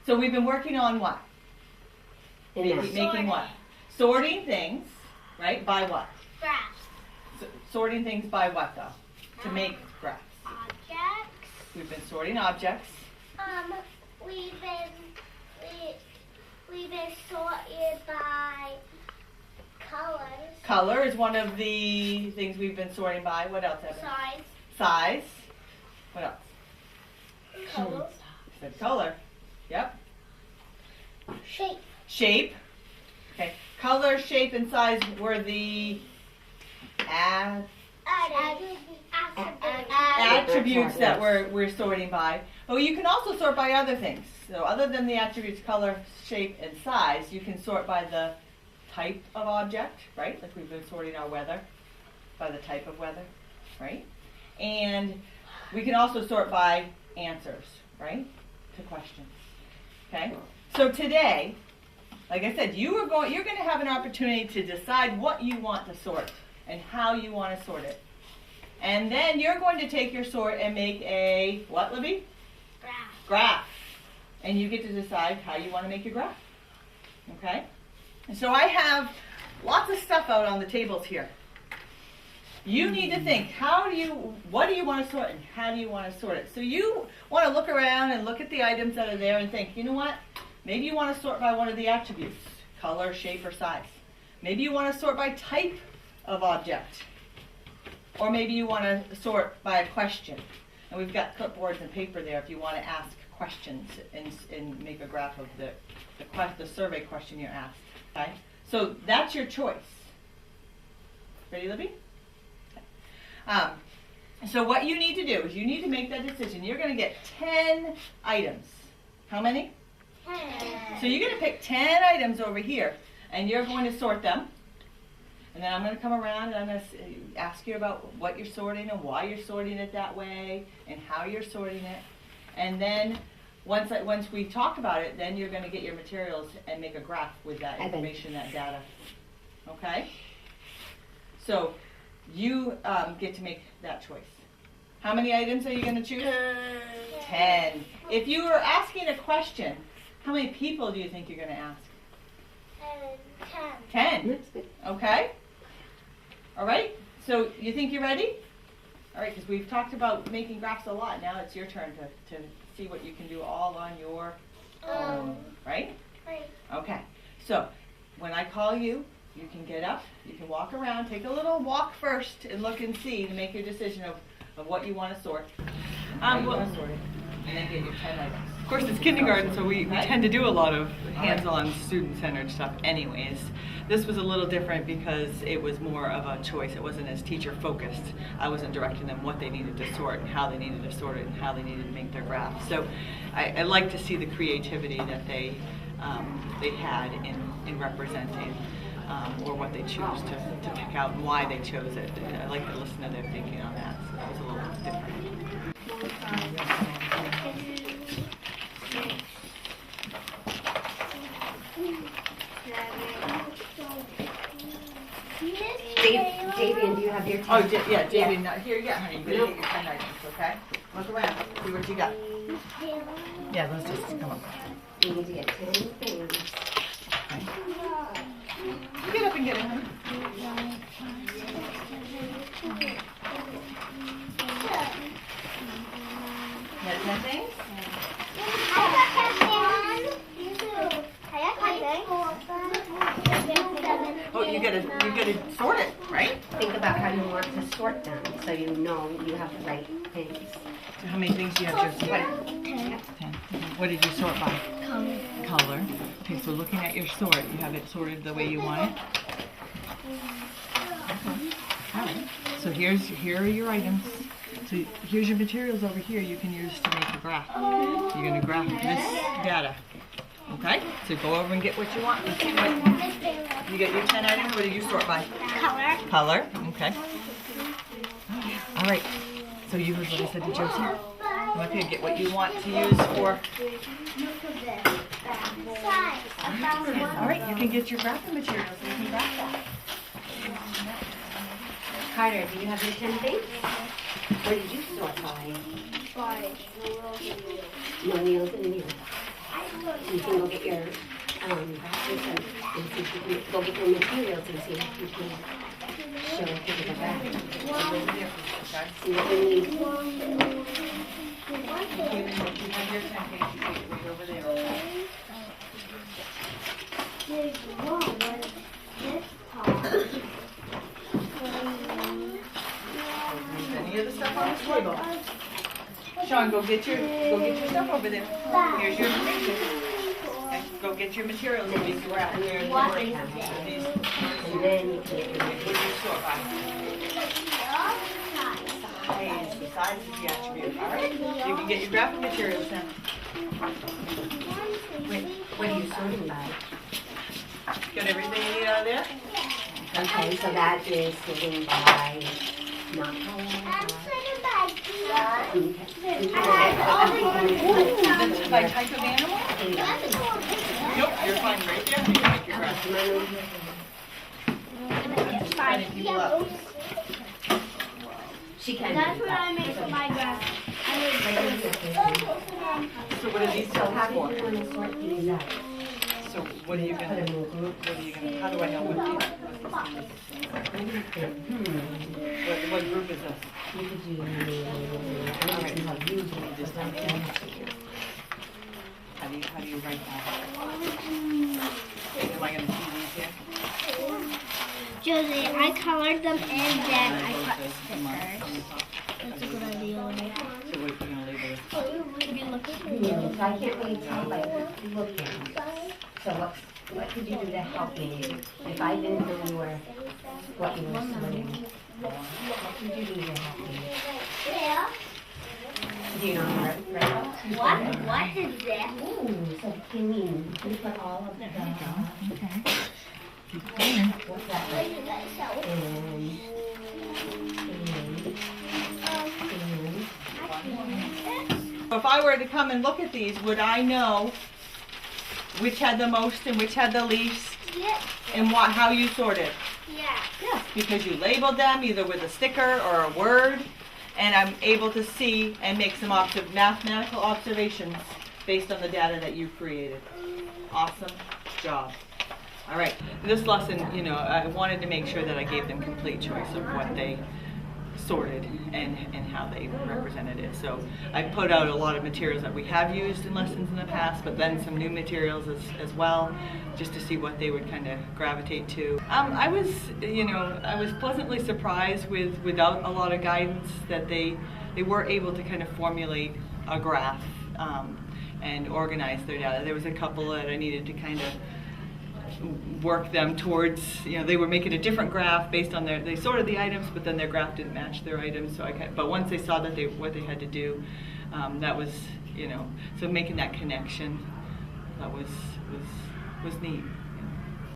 So we've been working on what? Making what? Sorting things, right? By what? Graphs. Sorting things by what, though? To make graphs. Objects. We've been sorting objects. We've been sorted by colors. Color is one of the things we've been sorting by. What else, Evan? Size. Size. What else? Colors. You said color. Yep. Shape. Shape. Okay. Color, shape, and size were the attributes that we're sorting by. But you can also sort by other things. So other than the attributes color, shape, and size, you can sort by the type of object, right? Like we've been sorting our weather by the type of weather, right? And we can also sort by answers, right? To questions. Okay? So today, like I said, you're going to have an opportunity to decide what you want to sort and how you want to sort it. And then you're going to take your sort and make a, what, Libby? Graph. And you get to decide how you want to make your graph. Okay? And so I have lots of stuff out on the tables here. You need to think, what do you want to sort and how do you want to sort it? So you want to look around and look at the items that are there and think, you know what? Maybe you want to sort by one of the attributes, color, shape, or size. Maybe you want to sort by type of object. Or maybe you want to sort by a question. And we've got clipboards and paper there if you want to ask questions and make a graph of the survey question you asked. Okay? So that's your choice. Ready, Libby? Okay. So what you need to do is you need to make that decision. You're going to get 10 items. How many? 10. So you're going to pick 10 items over here, and you're going to sort them. And then I'm going to come around and I'm going to ask you about what you're sorting and why you're sorting it that way and how you're sorting it. And then once we talk about it, then you're going to get your materials and make a graph with that information, that data. Okay? So you get to make that choice. How many items are you going to choose? 10. If you were asking a question, how many people do you think you're going to ask? 10. Okay. All right. So you think you're ready? All right, because we've talked about making graphs a lot. Now it's your turn to see what you can do all on your own. Right? Right. Okay. So when I call you, you can get up, you can walk around, take a little walk first and look and see to make your decision of what you want to sort. And then get your 10 items. Of course, it's kindergarten, so we tend to do a lot of hands-on, student-centered stuff anyways. This was a little different because it was more of a choice. It wasn't as teacher-focused. I wasn't directing them what they needed to sort and how they needed to sort it and how they needed to make their graph. So I like to see the creativity that they had in representing or what they choose to pick out and why they chose it. I like to listen to their thinking on that, so that was a little different. Davian, do you have your 10? Oh, yeah, Davian, here you go, honey. You're going to get your 10 items, okay? Look around, see what you got. Yeah, let's just come up. You need to get 10 things. Okay. You get up and get it, honey. You got 10 things? Oh, you gotta sort it, right? Think about how you want to sort them so you know you have the right things. So how many things do you have, Josie? 10. What did you sort by? Color. Okay, so looking at your sort, you have it sorted the way you want it? Okay. All right. So here are your items. So here's your materials over here you can use to make a graph. You're going to graph this data. Okay? So go over and get what you want. Let's see what you get your 10 items. What did you sort by? Color. Color. Okay. All right. So you heard what I said to Josie? Okay, get what you want to use for. All right, you can get your graphing materials and you can graph that. Carter, do you have your 10 things? What did you sort by? No wheels in the wheels. You can go get your graphics and see if you can go get your materials and see if you can show it to the back. See what we need. You have your 10 page sheet right over there. There's one this part. Any of the stuff on this table? Sean, go get your stuff over there. Here's your information. Okay, go get your materials and these wrap. Here's What the is break. this? These, And then you can get your what do you sort by? Size. The size is the attribute. All right. You can get your graphic materials now. what are you sorting by? Got everything you need out of there? Okay, so that is sorting by not color. By type of animal? Nope, you're fine right there. You can make your graphic. Signing people up. She can. That's what I make for my graph. So what are these So cells how do for? you want to sort these out? So what are you Put gonna, them in a group. how do I know what group is this? You could do, I don't know how to use it, just like that. How do you write that? Am I gonna see these here? Josie, I colored them and then I put Come on, stickers. on the top. That's a good idea. So what are you gonna label this? Yeah, so I can't really tell by looking. So what could you do to help me? If I didn't know what you were sorting, what could you do to help me? Do you know how to write? What is that? Ooh, so can we put all of the, what's that like? If I were to come and look at these, would I know which had the most and which had the least Yeah. and how you sorted? Yeah. Yes, because you labeled them either with a sticker or a word, and I'm able to see and make some mathematical observations based on the data that you created. Awesome job. All right, this lesson, I wanted to make sure that I gave them complete choice of what they sorted and how they represented it. So I put out a lot of materials that we have used in lessons in the past, but then some new materials as well, just to see what they would kind of gravitate to. I was pleasantly surprised without a lot of guidance that they were able to kind of formulate a graph and organize their data. There was a couple that I needed to kind of work them towards, they were making a different graph based on they sorted the items, but then their graph didn't match their items. So but once they saw that what they had to do, that was, so making that connection, that was neat.